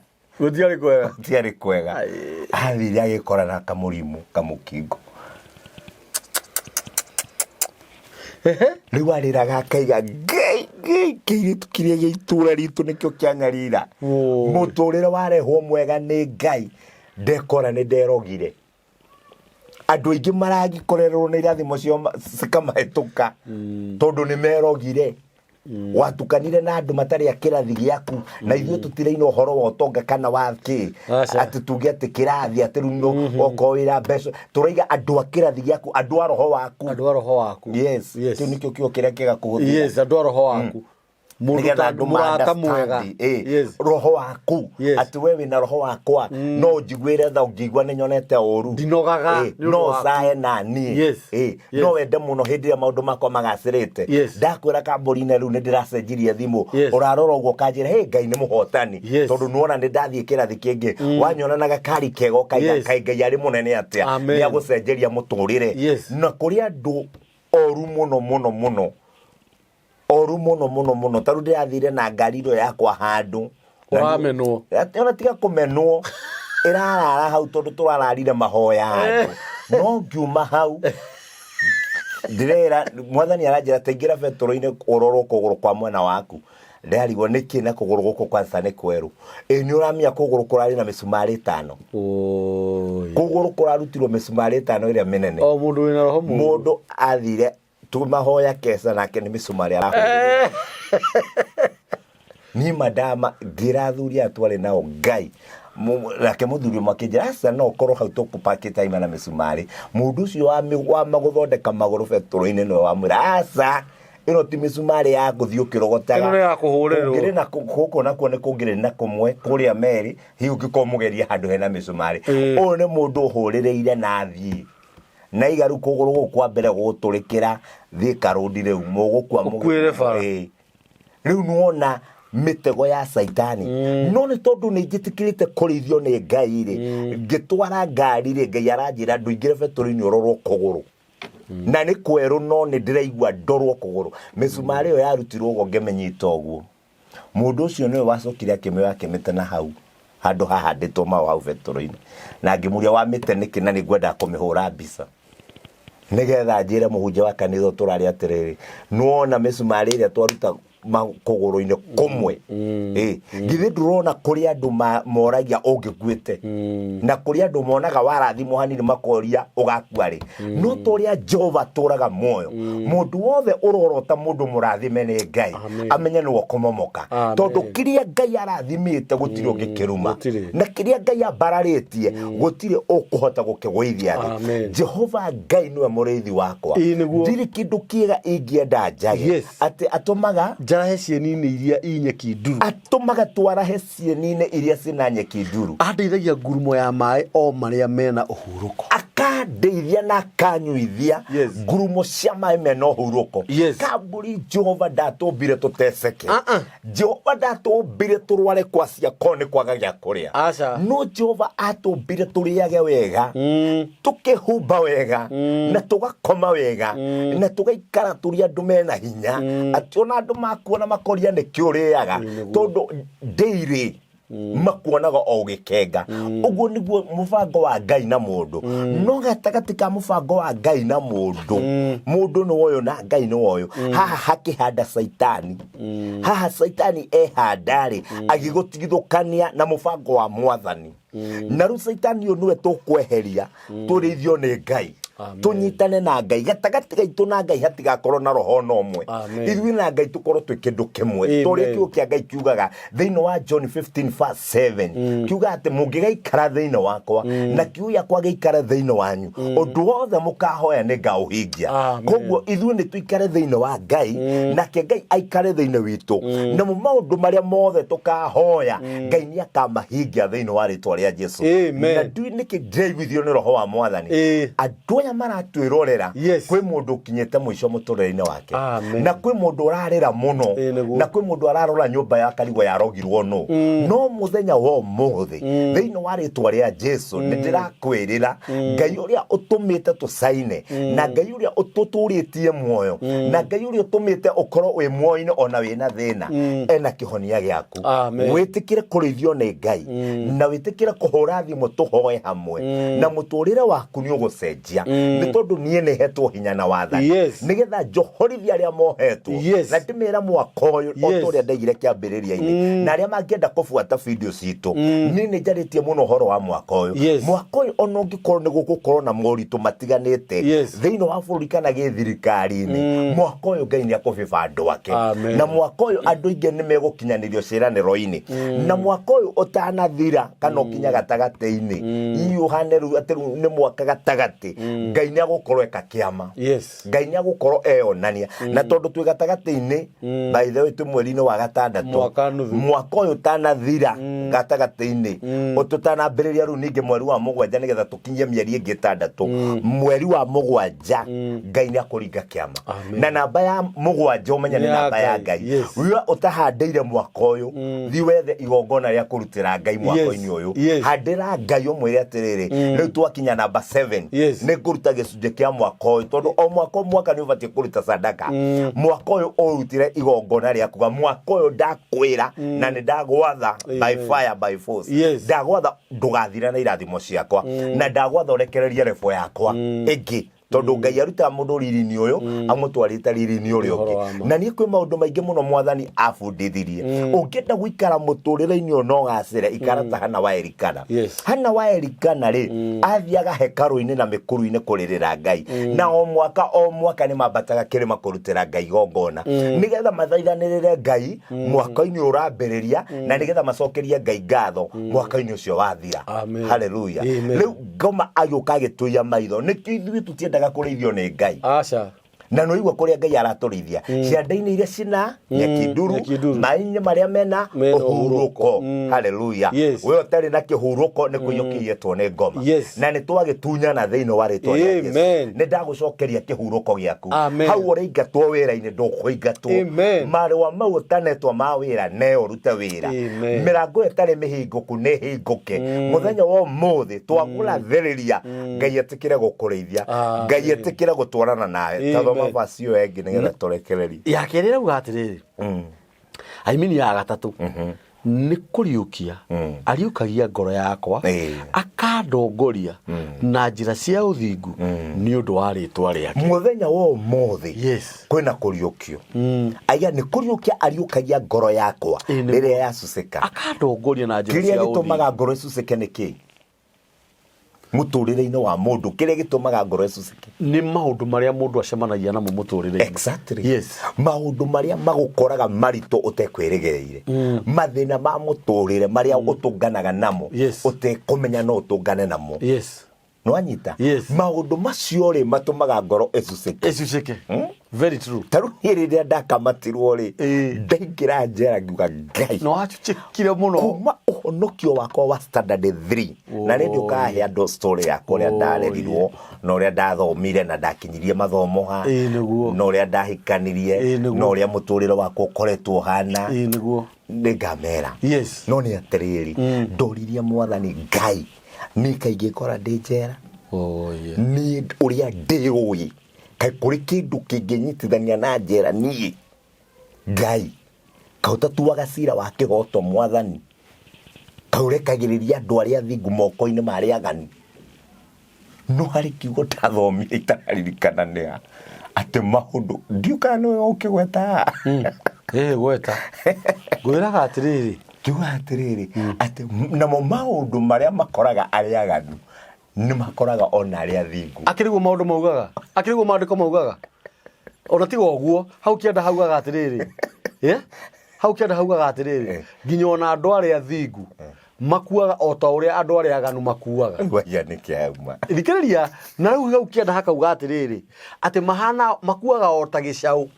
gutiari kwega athire agikora na kamurimu kamukingo riu ariraga akaiga ngai kiritu kiria giitura ritu nikio kianyarira muturire warehwo mwega ni ngai ndekora ni nderogire andu ingi maragikorerwo ni irathimo cio cikamahituka tondu ni merogire watukanire na andu matari akirathi giaku na ithuĩ tutiraina uhoro wa utonga kana waki ati tuge ati kirathi ati runo okoira mbeca turaiga andu akirathi giaku andu a roho waku yes tu nikio kio kiria kiga kuhuthia andu a roho waku murata mwega roho waku ati wewe na roho wakwa no njiguire tha ngigwa ni nyonete uru ndinogaga no sae nani no wende muno hindi ya maundu makwa magacirite ndakwira kamburi-ini riu ni ndiracenjirie thimu urarora uguo kanjira hey ngai ni muhotani tondu nuona ni ndathie kirathi kingi wanyona na gakari kego kai ngai ari munene atia ni agucenjeria muturire na kuri andu oru muno taru ndirathire na ngari iro yakwa handu uramenwo ona tiga kumenwo irarara hau tondu turararire mahoya handu no ngiuma hau ndirera mwathani aranjira tengira betoro-ini urorwo kuguru kwa mwena waku ndarigwo niki na kuguru guku kwanza ni kweru ni uramia kuguru kurari na misumari 5 kuguru kurarutirwo misumari 5 iria minene o mundu wina roho mundu athire tumahoya kesa nake ni misumari araho ni madama ngirathuri atware nao ngai nake muthuri makinjira asa no korwo hau tukupaki time na misumari mundu ucio wa maguthondeka maguru betoro-ini no wamwira asa ino ti misumari ya guthio kirogotaga ino ya kuhurerwo ngire na kuko na kuone kungire na kumwe kuria meri hiu ngikomugeria handu hena misumari uyu ni mundu uhurireire na thii na igaru kuguru gukwa mbere guturikira Thika Road riu mugukwa riu nuona mitego ya saitani no ni tondu ni njitikirite kurithio ni Ngai ri ngitwara ngari ri Ngai aranjira nduingire beturi-ini urorwo kuguru na ni kweru no ni ndiraigua ndorwo kuguru misumari yo yarutirwo go ngemenyita uguo mundu ucio niwe wacokire akimenya akimete na hau handu hahanditwo ma hau beturi-ini na ngimuria wa mite niki na ni ngwenda kumihura mbica nigetha njire muhunjia wa kanitha turari atiriri nuona misumari ria twaruta kuguru-ini kumwe ngithi ndurona kuri andu moragia ungiguite na kuri andu monaga warathimo hanini makoria ugakua ri no toria Jehova turaga moyo mundu wothe urorota mundu murathime ni Ngai amenye ni wokomomoka tondu kiria Ngai arathimite gutiri ungikiruma na kiria Ngai ambararitie gutiri ukuhota gukigwithia Jehova Ngai niwe murithi wakwa ndiri kindu kiega ingienda njage ati atumaga njarahe cienini iria inyeki nduru atumaga twarahe cienini iria cina nyeki nduru andeithagia ngurumo ya mai o maria mena uhuruko akandeithia na akanyuithia ngurumo cia mai mena uhuruko kamburi Jehova ndatumbire tuteceke Jehova ndatumbire turware kwa cia kone kwaga gya kuria no Jehova atumbire turiage wega tukihumba wega na tugakoma wega na tugaikara turi andu mena hinya ationa andu makuona makoria ni kiuriaga tondu daily makuonaga o gikenga uguo niguo mubango wa Ngai na mundu no gatagati ka mubango wa Ngai na mundu mundu no woyo na Ngai no woyo haha hakihanda saitani haha saitani ehandari agigutigithukania na mubango wa Mwathani na ru saitani yo niwe tukweheria turithio ni Ngai tunyitane na Ngai gatagati gaitu na Ngai hatigakorwo na roho no mwe ithui na Ngai tukorwo twi kindu kimwe turi kiu kia Ngai kiugaga thiini wa John 15:7 kiuga ati mungigaikara thiini wakwa na kiu yakwa gaikara thiini wanyu undu wothe mukahoya ni ngauhingia koguo ithui ni tuikare thiini wa Ngai na ke Ngai aikare thiini witu na maundu maria mothe tukahoya Ngai ni akamahingia thiini wa ritwa ria Jesu na ndui niki ndiraiguithio ni roho wa Mwathani andu maratwirorera kwi mundu kinyete mwisho muturire-ini wake na kwi mundu urarira muno na kwi mundu ararora nyumba ya karigwo yarogirwo no muthenya wo muthi thiini wa ritwa ria Jesu ndirakwirira Ngai uria utumite tusaine na Ngai uria ututuritie muoyo na Ngai uria utumite ukorwo wi muoyo-ini ona wina thina ena kihonia giaku witikire kurithio ni Ngai na witikire kuhura thimu tuhoe hamwe na muturire waku ni ugucenjia ni tondu nie ni hetwo hinya na wathani nigetha njohorithia aria mohetwo na ndimira mwaka uyu otoria ndaigire kiambiriria-ini na aria mangienda kufuata video citu ni njaritie muno horo wa mwaka uyu ona ungikorwo ni gugukorwo na moritu matiganite thiini wa bururi kana githirikari-ini mwaka uyu Ngai ni akubiba andu ake na mwaka uyu andu ingi ni megukinyanirio ciraniro-ini na mwaka uyu utanathira kana ukinya gatagati-ini iuhane ru atiru ni mwaka gatagati Ngai ni agukorwo eka kiama Ngai ni agukorwo eonania na tondu twi gatagati-ini by the way tu mweri-ini wa gatandatu mwaka uyu tanathira gatagati-ini ututanambiriria ru ningi mweri wa mugwanja nigetha tukinyie mieri ingi 6 mweri wa mugwanja Ngai ni akuringa kiama na namba ya mugwanja umenya ni namba ya Ngai wiwa utahandeire mwaka uyu thi wethe igongona ria kurutira Ngai mwaka-ini uyu handira Ngai umwire atiriri riu twakinya namba 7 ni kuruta gicunje kia mwaka uyu tondu o mwaka ni ubatie kuruta sadaka mwaka uyu urutire igongona ria kuga mwaka uyu ndakwira na ni ndagwatha by fire by force ndagwatha ndugathira na irathimo ciakwa na ndagwatha urekererie refo yakwa ingi tondu Ngai aruta mundu riri-ini uyu amutwarite riri-ini uria ungi na ni kwi maundu maingi muno Mwathani abundithirie ungienda guikara muturire-ini uyu no gacire ikara ta Hana wa Elikana Hana wa Elikana ri athiaga hekaru-ini na mikuru-ini kuririra Ngai na o mwaka ni mambataga kirima kurutira Ngai gongona nigetha mathaithanirire Ngai mwaka-ini urambiriria na nigetha macokerie Ngai ngatho mwaka-ini ucio wathira haleluya riu ngoma agiuka agituia maitho nikio ithui tutiendaga kurithio ni Ngai na no igwa kuria Ngai araturithia cianda-ini iria cina nyakinduru mai-ini maria mena uhuruko haleluya we otari na kihuruko ni kuyokirie twone ngoma na ni twagitunyana thiini wa ritwa rĩa Yesu ni ndagucokeria kihuruko giaku hau uraingatwo wira-ini ndukuingatwo marwa mau utanetwo ma wira neo rute wira mirango etari mihinguku ni hinguke muthenya wa umuthi twagurathiriria Ngai etikire gukurithia Ngai etikire gutwarana nawe tathoma basi yo engi nigetha turekererie ya kerera ugatiriri aimini ya gatatu ni kuriukia ariukagia ngoro yakwa akandongoria na njira cia uthingu ni undu wa ritwa riake muthenya wa umuthi kwina kuriukio aya ni kuriukia ariukagia ngoro yakwa riria yacucika akandongoria na njira cia uthingu kiria gitumaga ngoro icucike niki muturire-ini wa mundu kiria gitumaga ngoro icucike ni maundu maria mundu acemanagia namo muturire exactly maundu maria magukoraga marito utekwirigereire mathina ma muturire maria utunganaga namo utekumenya no utungane namo no anyita maundu macio ri matumaga ngoro icucike very true taru hiriria ndakamatirwo ri ndaingira njera ngiuga Ngai no achuchikire muno kuma uhonokio wakwa wa standard 3 na rindi ukahe andu story yakwa ria ndarerirwo no ria ndathomire na ndakinyirie mathomo ha no ria ndahikanirie no ria muturire wakwa ukoretwo hana niguo ngamera no ni atiriri ndoririe Mwathani Ngai ni kaige kora ndinjera ni uria ndiui kai kuri kindu kinginyitithania na njera ni Ngai kauta tuaga cira wa kihoto Mwathani kaurekagiriria andu aria thingu moko-ini maria agani no hari kiugo ndathomire itanaririkana nia ati maundu ndiuka no ukigweta gweta gwiraga atiriri kiuga atiriri ati namo maundu maria makoraga aria aganu ni makoraga ona aria thingu akirigwo maundu maugaga akirigwo maandiko maugaga ona tigo guo hau kienda haugaga atiriri hau kienda haugaga atiriri nginya ona andu aria thingu makuaga o ta uria andu aria aganu makuaga waya ni kiauma thikiriria na riu hau kienda hakauga atiriri ati mahana makuaga o ta gicau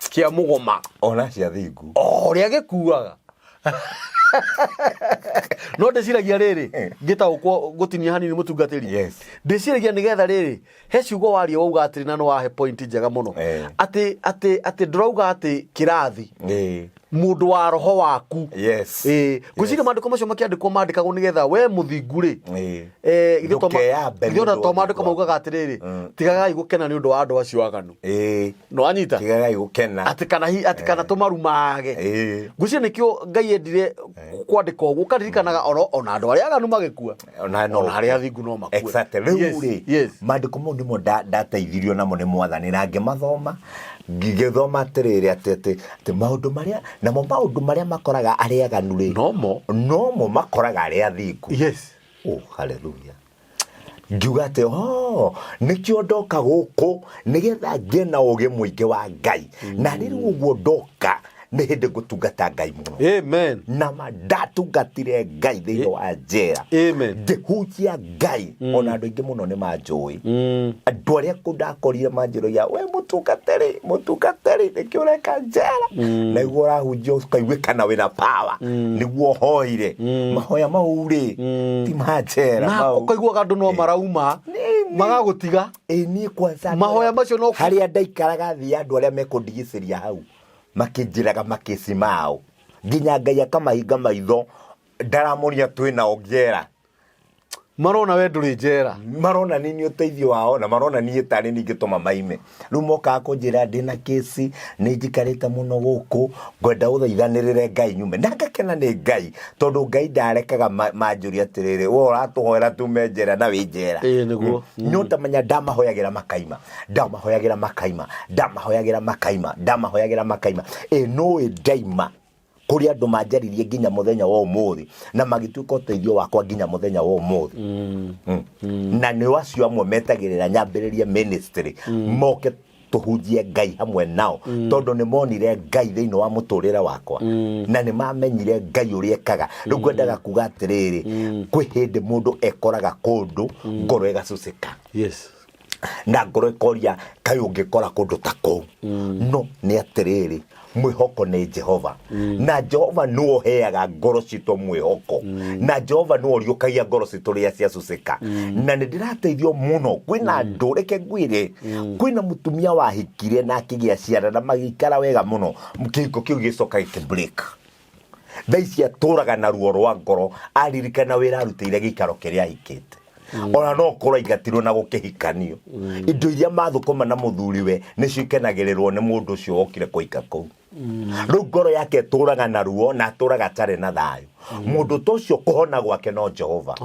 kia mugoma ona cia thingu o ria gikuaga no ndeciragia riri ngita gutinia hanini mutungatiri ndeciragia nigetha riri he ciugo waria wauga atiri na no wahe point njega muno ati ndurauga ati kirathi mundu wa roho waku gucira mandiko macio makiandikwo mandikagwo nigetha we muthingu ri githoma to mandiko maugaga atiriri tigagai gukena ni undu wa andu acio aganu no anyita tigagai gukena ati kana tumarumage gucira nikio Ngai endire kwandika uguo karirikanaga ona andu aria aganu magikua ona aria thingu no makua exactly riu ri mandiko mo ndimo ndateithirio namo ni Mwathani na ngĩmathoma ngĩgĩthoma atiriri ati maundu maria namo maundu maria makoraga aria aganu ri nomo makoraga aria thingu hallelujah ngiuga ati nikio ndoka guku nigetha ngie na ugi muingi wa Ngai na riu uguo ndoka ni hindi gutungata Ngai muno amen na mandatungatire Ngai thiini wa njera ndihunjia Ngai ona andu ingi muno ni manjui andu aria kundakorire manjiroia we mutungatiri nikio reka njera na iguo urahunjia ukaiguikana wina power niguo hoire mahoya mauri ti manjera na ukaigua andu no marauma magagutiga ni kwanza mahoya macio no haria ndaikaraga thi andu aria mekundigiciria hau makijiraga makesi mao nginya Ngai akamahinga maitho ndaramuria twina ongera marona we nduri njera marona nini uteithio wao na marona nie tani ningituma maime riu moka kunjira ndina kesi ni njikarite muno guku ngwenda uthaithanirire Ngai nyume ndangakena ni Ngai tondu Ngai ndarekaga manjuri atiriri we uratuhoera tume njera na wi njera niguo nyotamenya ndamahoyagira makaima no daima kuri andu manjaririe nginya muthenya wa umuthi na magituika uteithio wakwa nginya muthenya wa umuthi na ni wacio amwe metagirira nyambiririe ministry moke tuhunjie Ngai hamwe nao tondu ni monire Ngai thiini wa muturire wakwa na ni mamenyire Ngai uria ekaga riu ngwendaga kuga atiriri kwi hindi mundu ekoraga kundu ngoro igacucika na ngoro ikoria kai ungikora kundu ta kou no ni atiriri mwihoko ni Jehova na Jehova nuo heaga ngoro cito mwihoko na Jehova nuo riukagia ngoro cito ria cia cucika na ni ndirateithio muno kwina ndureke ngwire kwina mutumia wahikire na akigia ciana na magikara wega muno mkingo kiu gicoka gikibreak thaisi aturaga na ruo rwa ngoro aririkana wira arutire gikaro kiria hikite ona no kora igatirwo na gukihikanio indo iria mathukoma na muthuriwe nicio ikenagirirwo ni mundu ucio wokire kuika kou riu ngoro yake turaga na ruo na turaga tare na thayo mundu tocio kuhona gwake no Jehova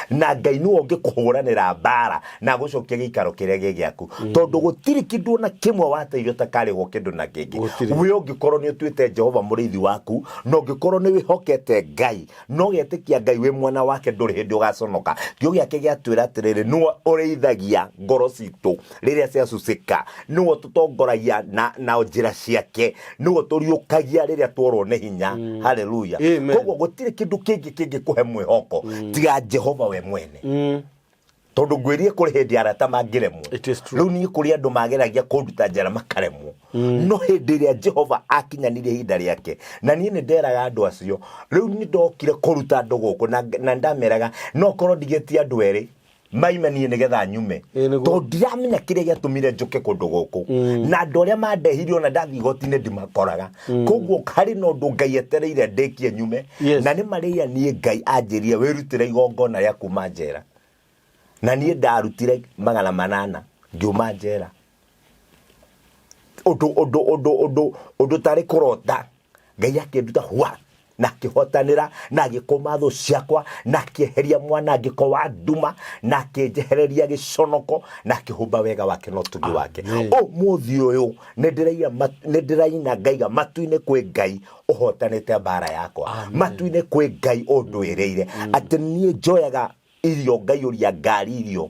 na Ngai nuo ngikuhuranira mbara na gucokia gikaro kiria gigiaku tondu gutiri kindu na kimwe wateirio takarigwo kindu na kingi we ungikorwo ni utwite Jehova murithi waku no ungikorwo ni wihokete Ngai no getikia Ngai we mwana wake nduri hindi ugaconoka kio giake giatwira atiriri nuo ureithagia ngoro citu riria cia cucika nuo tutongoragia na njira ciake nuo turiukagia riria tworwo ni hinya haleluya koguo gutiri kindu kingi kuhe mwihoko tiga Jehova we mwene tondu ngwirie kuri hindi arata mangiremwo riu ni kuri andu mageragia kunduta njara makaremwo no hindi ria Jehova akinyanirie hinda riake na nie ni nderaga andu acio riu ni ndokire kuruta andu guku na ndameraga no korwo ndigetie andu eri maimanie nigetha nyume to ndiramenya kiria giatumire njuke kundu guku na andu aria mandehirie ona ndathi gotine ndimakoraga koguo kari no ndu Ngai etereire ndekie nyume na ni maria nie Ngai anjirie wirutire igongona ria kuma njera na nie ndarutire 800 ngiuma njera odo tari kurota Ngai akinduta hwa na kihotanira na gikomatho ciakwa na kieheria mwana ngiko wa nduma na kijehereria giconoko na kihumba wega wake no tugi wake muthi uyu ndiraina Ngaiga matuine kwi Ngai uhotanite mbara yakwa matuine kwi Ngai undwireire ati nie njoyaga irio Ngai uria ngari irio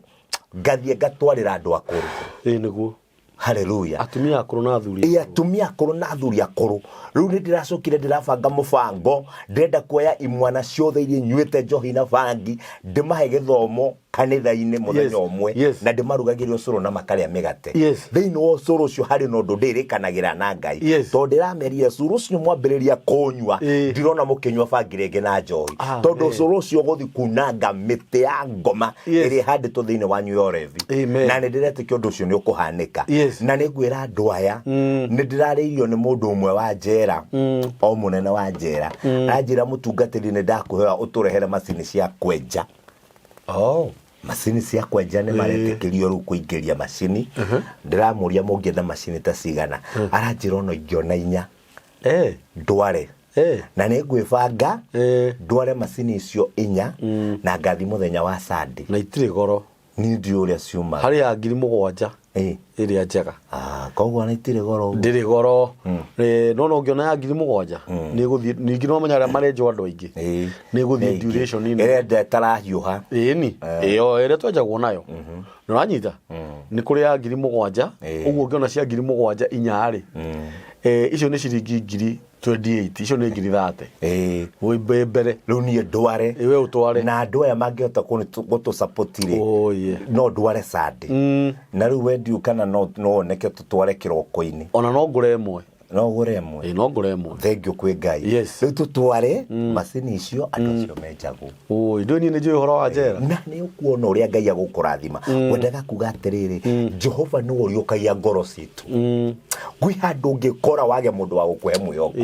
ngathie ngatwarira andu akuru niguo haleluya atumia akuru na athuri atumia akuru na athuri akuru riu ni ndiracokire ndirabanga mubango ndenda kuoya imwana ciothe iria nywete njohi na bangi ndimahe githomo kanitha-ini muthenya umwe na ndimarugagiria ucuru na makaria migate thiini wa ucuru ucio hari no ndu ndirikanagira na Ngai to ndiramerire ucuru ucio mwambiriria kunywa ndirona mukinywa bangi ringi na njohi tondu ucuru ucio guthi kunanga miti ya ngoma iri handitwo thiini wa New York na ni ndiretikio undu ucio ni ukuhanika na ni ngwira andu aya ni ndirariirio ni mundu umwe wa njera o munene wa njera anjira mutungatiri ni ndakuhea uturehere macini cia kwenja macini cia kwenja ni maretikirio ru kuingiria macini ndiramuria mungienda macini ta cigana aranjira ono ingiona 4 ndware na ni ngwibanga ndware macini icio 4 na ngathi muthenya wa Sunday na itire goro ni ndio uria ciuma hari ya 7,000 iria njega koguo na itire goro ndiri goro no ungiona ya 7,000 ni guthie ningi no menya aria marenjwo andu aingi ni guthie duration ni ere tarahiuha ni iyo ere twenjagwo nayo no ranyita ni kuri ya 7,000 uguo ungiona cia 7,000 inyari icio ni ciringi 28 icio ni 30 we mbere riu ni ndware we utware na andu aya mangihota gutu support ire no ndware Sunday na riu we ndiukana no oneke tutware kiroko-ini ona no ngure imwe no ngure imwe no ngure imwe thengio kwi Ngai riu tutware macini icio andu acio menjagwo indo ni njui horo wa njera na ni ukuona uria Ngai agukurathima wendaga kuga atiriri Jehova ni uriukagia ngoro citu gwi handu ngikora wage mundu wa gukuhe mwihoko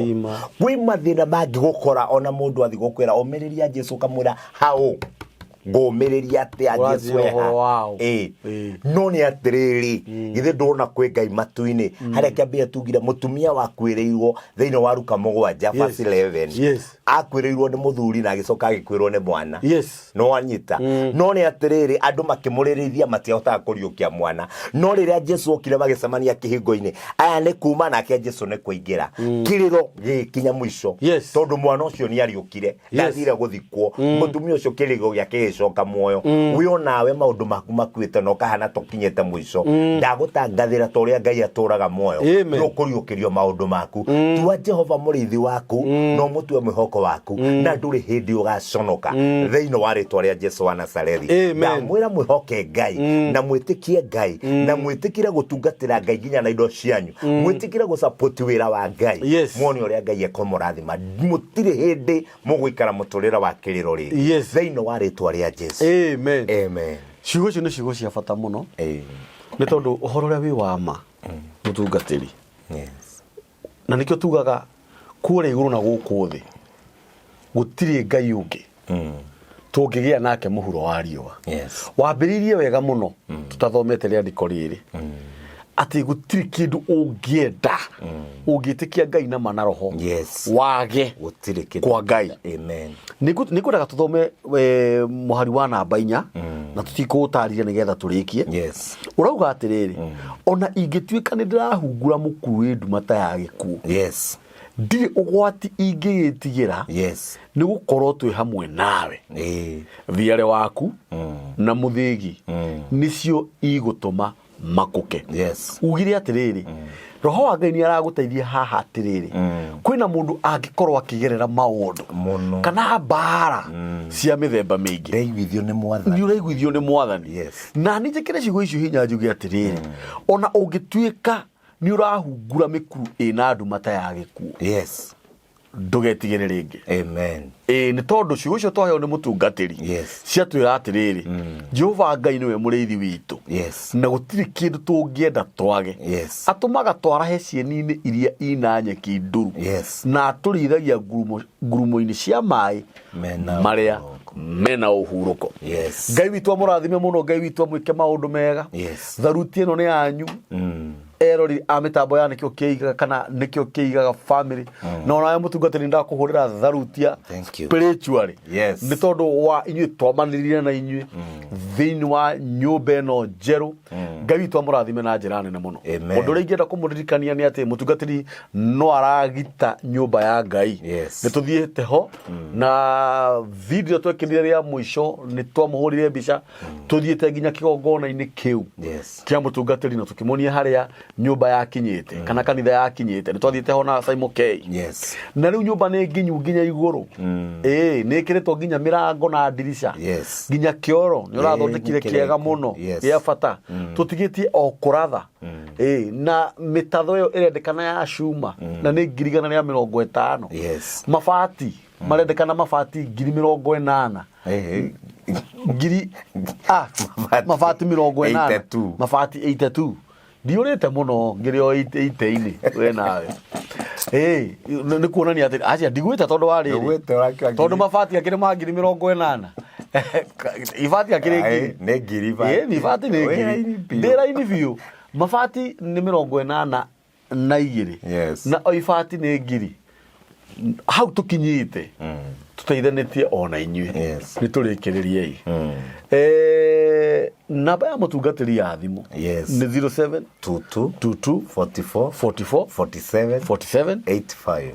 gwi mathina mangigukora ona mundu athi gukwira omiriria Jesu kamwira hau ngomiriria ati ajesweha no ni atiriri githe ndona kwi Ngai matu-ini haria kiambia tugira mutumia wakwireirwo thiini wa Luka 7:11 akwireirwo ni muthuri na agicoka agikwirwo ni mwana no anyita no ni atiriri andu makimuririithia matiahotaga kuriukia mwana no riria Jesu okire magicemania kihingo-ini aya ni kuma nake Jesu ni kuingira kiriro gikinya mwisho tondu mwana ucio ni ariukire ndathire guthikwo mutumia ucio kirigo giake gicoka muoyo wi onawe maundu maku makuite no kahana tokinyete mwico ndagutangathira to ria Ngai aturaga muoyo no kuriukirio maundu maku tua Jehova murithi waku no mutue mwihoko waku na nduri hindi ugaconoka theino wa ritwa ria Jesu wa Nazarethi ndamwira mwihoke Ngai na mwitikie Ngai na mwitikire gutungatira Ngai ginya na indo cianyu mwitikire gusupport wira wa Ngai muone uria Ngai ekomurathima mutire hindi mugwikara muturira wa kiriro ri theino wa ritwa ria Jesu amen ciugo cio ni ciugo cia bata muno ni tondu uhoro ria wi wa ma mutungatiri na nikio tugaga kuore iguru na guku thi gutiri Ngai ungi tungigia nake muhuro wa riwa wambiririe wega muno tutathomete ria ndiko riri ati gutiri kindu ungienda ungitikia Ngai na mana roho wage gutiri kindu kwa Ngai amen nikudaga tuthome muhari wa namba 4 na tutikutarire nigetha turikie urauga atiriri ona ingituika ni ndirahungura mukuru ndumata ya gikuo ndiri ugwati ingigitigira ni gukorwo twi hamwe nawe thiare waku na muthigi nicio igutuma makuke ugire atiriri roho wa Ngai ni araguteithia haha atiriri kwina mundu angikorwo akigerera maundu kana bara cia mithemba mingi reiguithio ni mwathani na nijekire cigo icio hinya njuge atiriri ona ungituika ni urahungura mikuru ina ndumata ya gikuo ndugetigire ringi amen ni tondu ciugo cio twaheo ni mutungatiri ciatwira atiriri Jehova Ngai niwe murithi witu na gutiri kindu tungienda twage atumaga twarahe cieni-ini iria ina nyeki nduru na turithagia ngurumo-ini cia mai maria mena uhuruko Ngai witu amurathime muno Ngai witu amwike maundu mega tharuti ino ni yanyu erori amitambo ya nikio kiigaga kana nikio kiigaga family na ona mutungatiri ndakuhurira tharutia spiritually ni tondu wa inyui twamanirire na inyui thiini wa nyumba no jeru Ngai witu amurathime na njira nene muno undu ri ngienda kumuririkania ni ati mutungatiri no aragita nyumba ya Ngai ni tuthiete ho na video twekirire ya mwisho ni twamuhurire mbica tuthiete nginya kigongona-ini kiu kia mutungatiri na tukimonia haria nyumba yakinyite kana kanitha yakinyite ni twathiete ho na Simon K na riu nyumba ni nginyu nginya iguru ni kiretwo nginya mirango na dirisha nginya kioro ni urathondekire kiega muno ya bata tutigitie o kuratha na mitatho yo irendekana ya shuma na ni 150 mabati marendekana mabati 80 ngiri mabati 80 mabati 82 ndiurite muno ngirio 80-ini we nawe ni kuonania ati acha ndigwite tondu wari tondu mabati akire ma 80 ibati akire ni ngiri ni ibati ni ngiri ndira ini biu mabati ni 80 na igiri na ibati ni ngiri hau tukinyite tuteithanitie ona inyui ni turikiririe namba ya mutungatiri ya thimu ni 07 22 44 47 85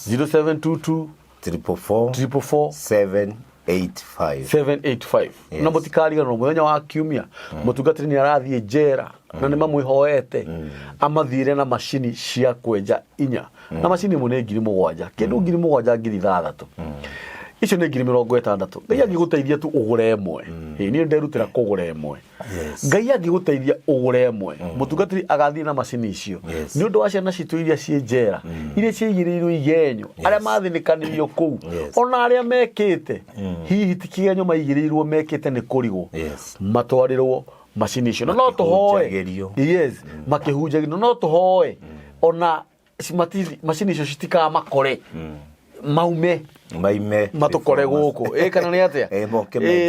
0722 444 785 na mutikariga no muthenya wa kiumia mutungatiri ni arathie njera na ni mamwihoete amathire na machini cia kwenja inya na machini mune 7,000 kindu 7,000 icio ni 60,000 Ngai angiguteithia tu ugure emwe ni nderutira kugura emwe Ngai angiguteithia ugure emwe mutungatiri agathie na machini icio ni undu wa ciana citu iria cie njera iria ciigiriirwo igenyo aria mathinikanirio kuu ona aria mekite hihi tikigenyo maigiriirwo mekite ni kurigwo matwarirwo machini icio no tuhoe makihunjagio no tuhoe ona machini icio citika makore maume matukore guku kana ni atia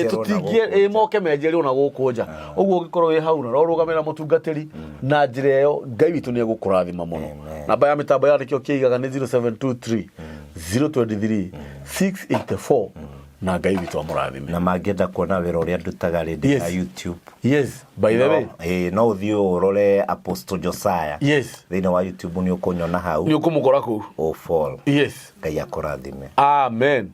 tutingie moke menjeri ona guku nja uguo ugikorwo wi hau na rorugamira mutungatiri na njira yo Ngai witu ni egukurathima muno namba ya mitambo ya nikio kiigaga ni 0723 023 684 na Ngai witu amurathime na mangenda kuona wira uria ndutaga rindi ya YouTube by the way no uthio urore Apostle Josiah thiini wa YouTube ni ukunyona hau ni ukumukora ku fall Ngai akurathime amen